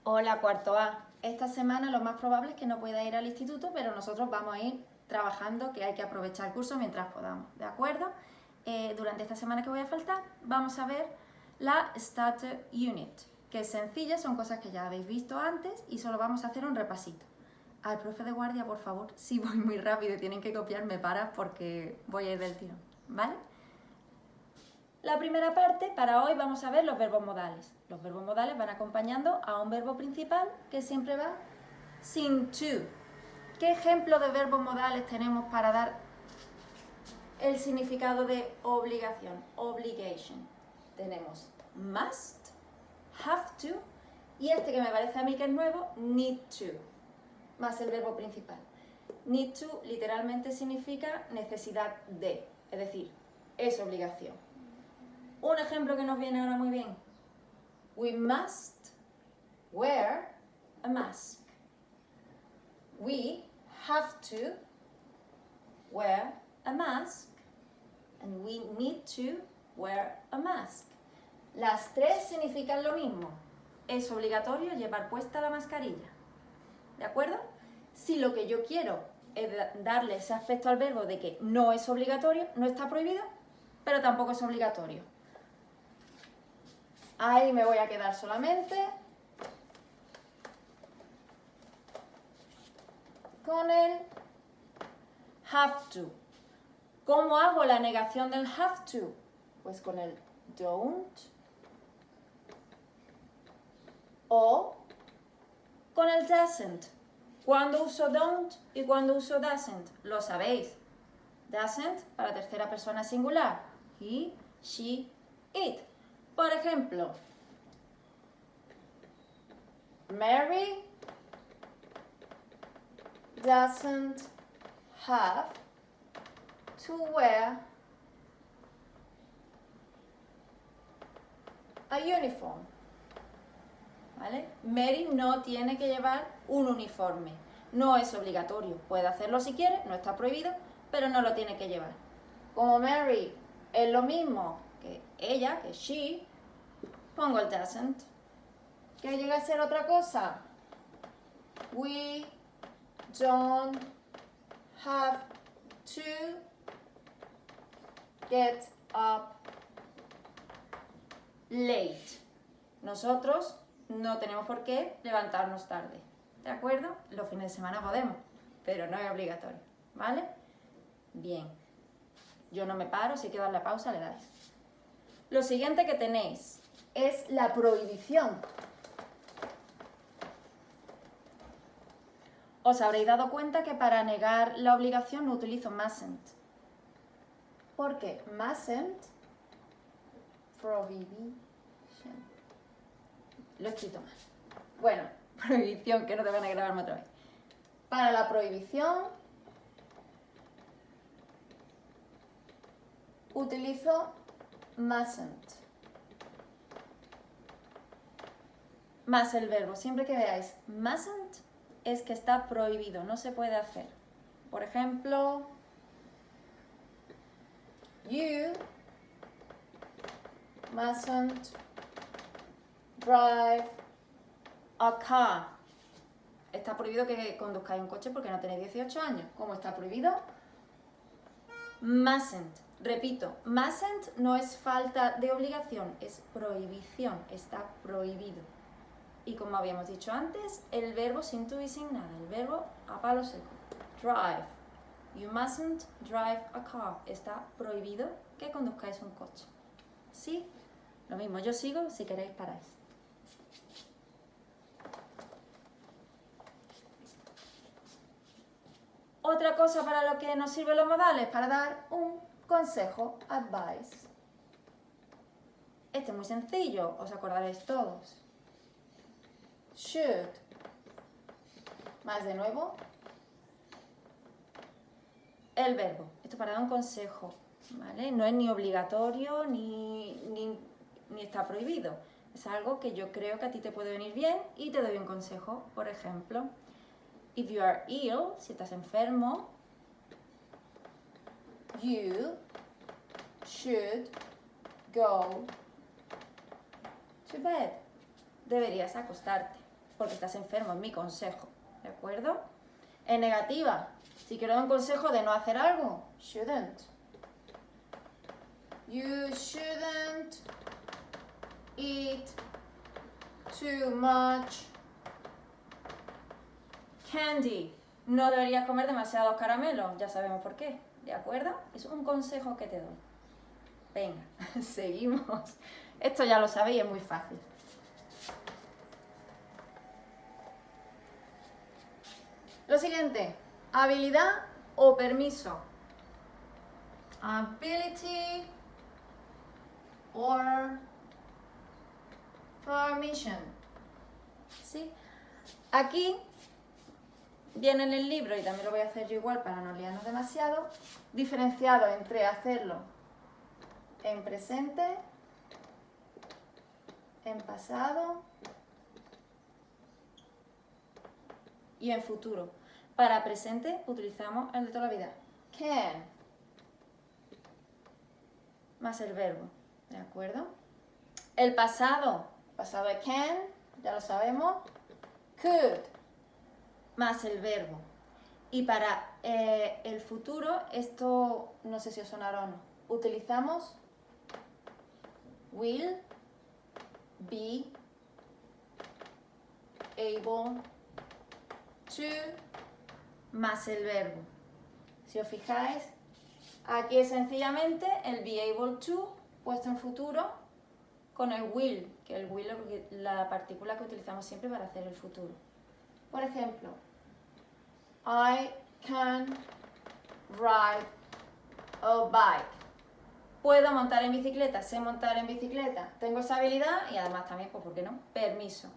Hola, cuarto A. Esta semana lo más probable es que no pueda ir al instituto, pero nosotros vamos a ir trabajando, que hay que aprovechar el curso mientras podamos, ¿de acuerdo? Durante esta semana que voy a faltar, vamos a ver la Starter Unit, que es sencilla, son cosas que ya habéis visto antes y solo vamos a hacer un repasito. Al profe de guardia, por favor, si voy muy rápido y tienen que copiar, me paras porque voy a ir del tirón, ¿vale? La primera parte, para hoy vamos a ver los verbos modales. Los verbos modales van acompañando a un verbo principal que siempre va sin to. ¿Qué ejemplo de verbos modales tenemos para dar el significado de obligación? Obligation. Tenemos must, have to y este que me parece a mí que es nuevo, need to, más el verbo principal. Need to literalmente significa necesidad de, es decir, es obligación. Un ejemplo que nos viene ahora muy bien. We must wear a mask. We have to wear a mask. And we need to wear a mask. Las tres significan lo mismo. Es obligatorio llevar puesta la mascarilla. ¿De acuerdo? Si lo que yo quiero es darle ese aspecto al verbo de que no es obligatorio, no está prohibido, pero tampoco es obligatorio. Ahí me voy a quedar solamente con el have to. ¿Cómo hago la negación del have to? Pues con el don't o con el doesn't. ¿Cuándo uso don't y cuándo uso doesn't? Lo sabéis. Doesn't para tercera persona singular. He, she, it. Por ejemplo, Mary doesn't have to wear a uniform. ¿Vale? Mary no tiene que llevar un uniforme. No es obligatorio. Puede hacerlo si quiere, no está prohibido, pero no lo tiene que llevar. Como Mary es lo mismo que ella, que she, pongo el doesn't. ¿Qué llega a ser otra cosa? We don't have to get up late. Nosotros no tenemos por qué levantarnos tarde. ¿De acuerdo? Los fines de semana podemos, pero no es obligatorio. ¿Vale? Bien. Yo no me paro, si quiero dar la pausa, le dais. Lo siguiente que tenéis es la prohibición. Os habréis dado cuenta que para negar la obligación no utilizo mustn't. ¿Por qué? Mustn't, prohibition. Lo he escrito mal. Bueno, prohibición, que no te van a grabarme otra vez. Para la prohibición utilizo mustn't. Más el verbo. Siempre que veáis mustn't es que está prohibido, no se puede hacer. Por ejemplo, you mustn't drive a car. Está prohibido que conduzcáis un coche porque no tenéis 18 años. ¿Cómo está prohibido? Mustn't. Repito, mustn't no es falta de obligación, es prohibición, está prohibido. Y como habíamos dicho antes, el verbo sin to y sin nada, el verbo a palo seco. Drive. You mustn't drive a car. Está prohibido que conduzcáis un coche. ¿Sí? Lo mismo, yo sigo, si queréis paráis. Otra cosa para lo que nos sirven los modales, para dar un consejo, advice. Este es muy sencillo, os acordaréis todos. Should. Más de nuevo. El verbo. Esto para dar un consejo, ¿vale? No es ni obligatorio ni está prohibido. Es algo que yo creo que a ti te puede venir bien y te doy un consejo. Por ejemplo, if you are ill, si estás enfermo, you should go to bed. Deberías acostarte. porque estás enfermo, es mi consejo, ¿de acuerdo? En negativa, si quiero dar un consejo de no hacer algo, shouldn't. You shouldn't eat too much candy. No deberías comer demasiados caramelos, ya sabemos por qué, ¿de acuerdo? Es un consejo que te doy. Venga, seguimos. Esto ya lo sabéis, es muy fácil. Lo siguiente, habilidad o permiso. Ability or permission. ¿Sí? Aquí viene en el libro, y también lo voy a hacer yo igual para no liarnos demasiado, diferenciado entre hacerlo en presente, en pasado y en futuro. Para presente utilizamos el de toda la vida. Can. Más el verbo. ¿De acuerdo? El pasado. Pasado es can, ya lo sabemos. Could. Más el verbo. Y para el futuro, esto no sé si os sonará o no. Utilizamos will be able to más el verbo. Si os fijáis, aquí es sencillamente el be able to puesto en futuro con el will, que el will es la partícula que utilizamos siempre para hacer el futuro. Por ejemplo, I can ride a bike. Puedo montar en bicicleta, sé montar en bicicleta, tengo esa habilidad y además también, pues, ¿por qué no? Permiso.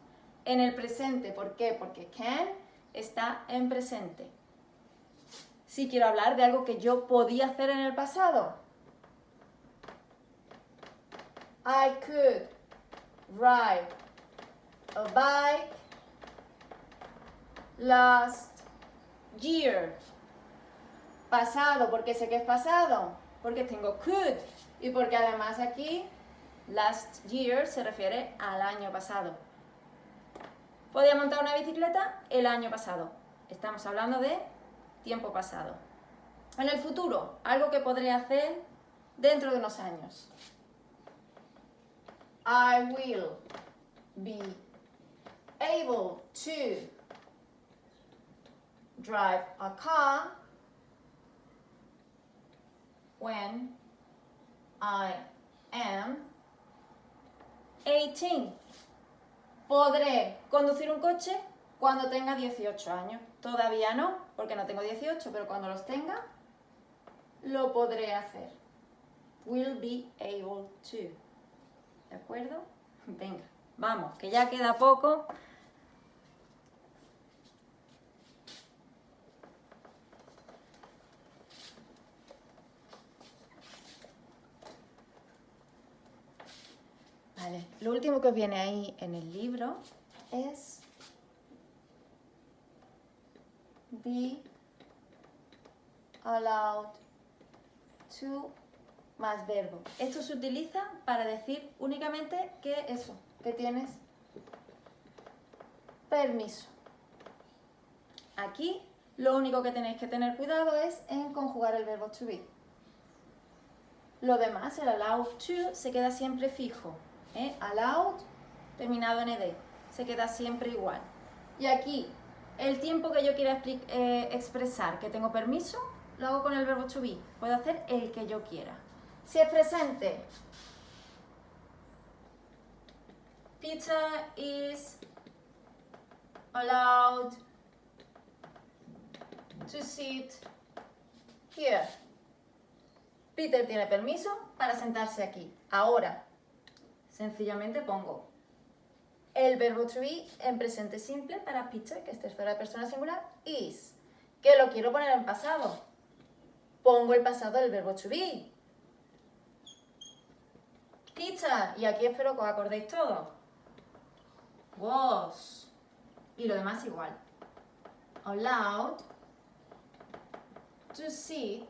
En el presente, ¿por qué? Porque can está en presente. Si quiero hablar de algo que yo podía hacer en el pasado, I could ride a bike last year. Pasado, ¿por qué sé que es pasado? Porque tengo could y porque además aquí last year se refiere al año pasado. Podía montar una bicicleta el año pasado. Estamos hablando de tiempo pasado. En el futuro, algo que podré hacer dentro de unos años. I will be able to drive a car when I am 18. Podré conducir un coche cuando tenga 18 años. Todavía no, porque no tengo 18, pero cuando los tenga, lo podré hacer. Will be able to. ¿De acuerdo? Venga, vamos, que ya queda poco. Vale, lo último que os viene ahí en el libro es be allowed to más verbo. Esto se utiliza para decir únicamente que eso, que tienes permiso. Aquí lo único que tenéis que tener cuidado es en conjugar el verbo to be. Lo demás, el allowed to, se queda siempre fijo. Allowed, terminado en ed, se queda siempre igual. Y aquí, el tiempo que yo quiera expresar que tengo permiso, lo hago con el verbo to be. Puedo hacer el que yo quiera. Si es presente, Peter is allowed to sit here. Peter tiene permiso para sentarse aquí. Ahora, sencillamente pongo el verbo to be en presente simple para Peter, que esta es para persona singular, is. Que lo quiero poner en pasado. Pongo el pasado del verbo to be. Peter, y aquí espero que os acordéis todos. Was. Y lo demás igual. Allowed to sit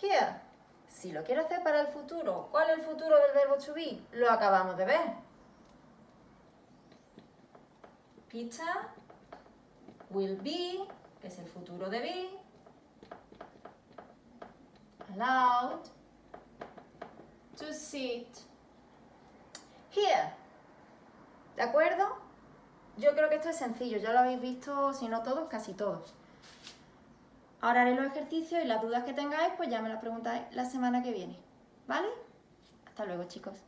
here. Si lo quiero hacer para el futuro, ¿cuál es el futuro del verbo to be? Lo acabamos de ver. Pizza. Will be, que es el futuro de be. Allowed to sit here. ¿De acuerdo? Yo creo que esto es sencillo, ya lo habéis visto, si no todos, casi todos. Ahora haré los ejercicios y las dudas que tengáis, pues ya me las preguntáis la semana que viene. ¿Vale? Hasta luego, chicos.